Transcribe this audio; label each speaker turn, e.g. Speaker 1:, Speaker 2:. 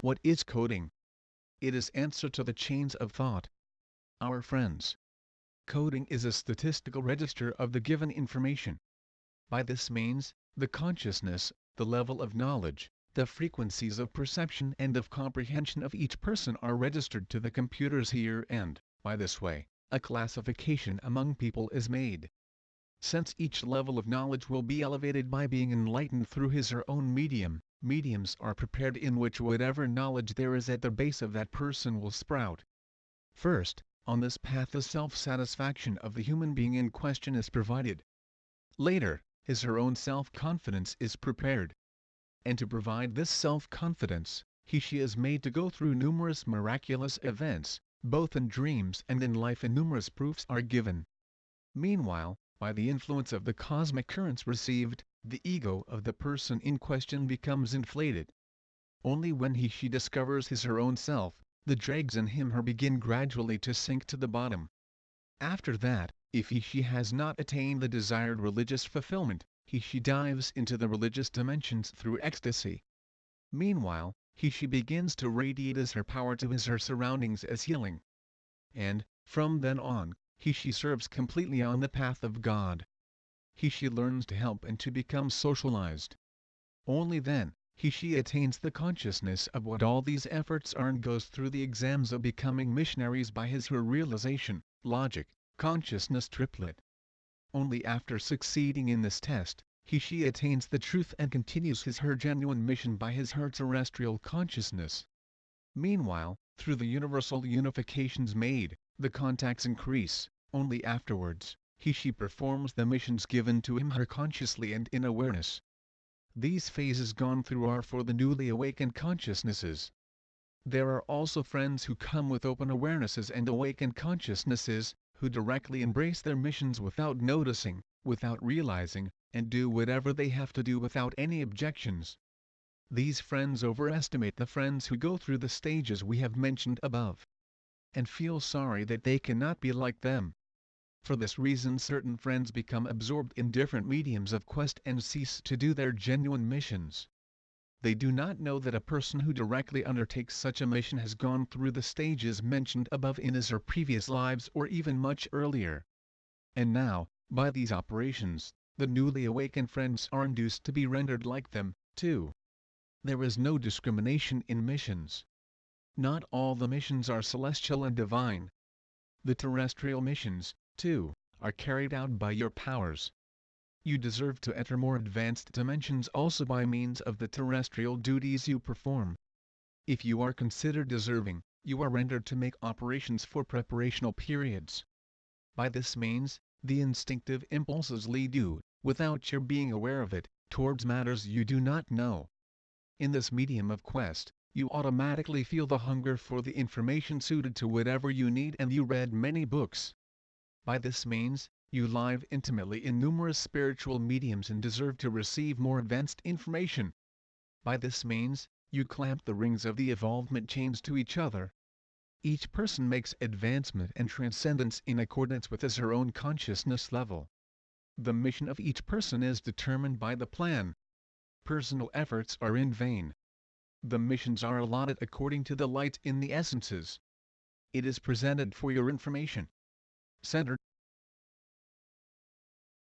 Speaker 1: What is coding? It is answer to the chains of thought. Our friends. Coding is a statistical register of the given information. By this means, the consciousness, the level of knowledge, the frequencies of perception and of comprehension of each person are registered to the computers here and, by this way, a classification among people is made. Since each level of knowledge will be elevated by being enlightened through his or her own medium, mediums are prepared in which whatever knowledge there is at the base of that person will sprout. First, on this path the self-satisfaction of the human being in question is provided. Later, his or her own self-confidence is prepared. And to provide this self-confidence, he/she is made to go through numerous miraculous events, both in dreams and in life, and numerous proofs are given. Meanwhile, by the influence of the cosmic currents received, the ego of the person in question becomes inflated. Only when he/she discovers his or her own self, the dregs in him/her begin gradually to sink to the bottom. After that, if he/she has not attained the desired religious fulfillment, he/she dives into the religious dimensions through ecstasy. Meanwhile, he/she begins to radiate as her power to his/her surroundings as healing. And, from then on, he/she serves completely on the path of God. He/she learns to help and to become socialized. Only then, he/she attains the consciousness of what all these efforts are and goes through the exams of becoming missionaries by his/her realization, logic, consciousness triplet. Only after succeeding in this test, he/she attains the truth and continues his/her genuine mission by his/her terrestrial consciousness. Meanwhile, through the universal unifications made, the contacts increase. Only afterwards, he/she performs the missions given to him/her consciously and in awareness. These phases gone through are for the newly awakened consciousnesses. There are also friends who come with open awarenesses and awakened consciousnesses, who directly embrace their missions without noticing, without realizing, and do whatever they have to do without any objections. These friends overestimate the friends who go through the stages we have mentioned above, and feel sorry that they cannot be like them. For this reason certain friends become absorbed in different mediums of quest and cease to do their genuine missions. They do not know that a person who directly undertakes such a mission has gone through the stages mentioned above in his or previous lives or even much earlier. And now, by these operations, the newly awakened friends are induced to be rendered like them, too. There is no discrimination in missions. Not all the missions are celestial and divine. The terrestrial missions, too, are carried out by your powers. You deserve to enter more advanced dimensions also by means of the terrestrial duties you perform. If you are considered deserving, you are rendered to make operations for preparational periods. By this means, the instinctive impulses lead you, without your being aware of it, towards matters you do not know. In this medium of quest, you automatically feel the hunger for the information suited to whatever you need, and you read many books. By this means, you live intimately in numerous spiritual mediums and deserve to receive more advanced information. By this means, you clamp the rings of the evolvement chains to each other. Each person makes advancement and transcendence in accordance with his/her own consciousness level. The mission of each person is determined by the plan. Personal efforts are in vain. The missions are allotted according to the light in the essences. It is presented for your information. Centered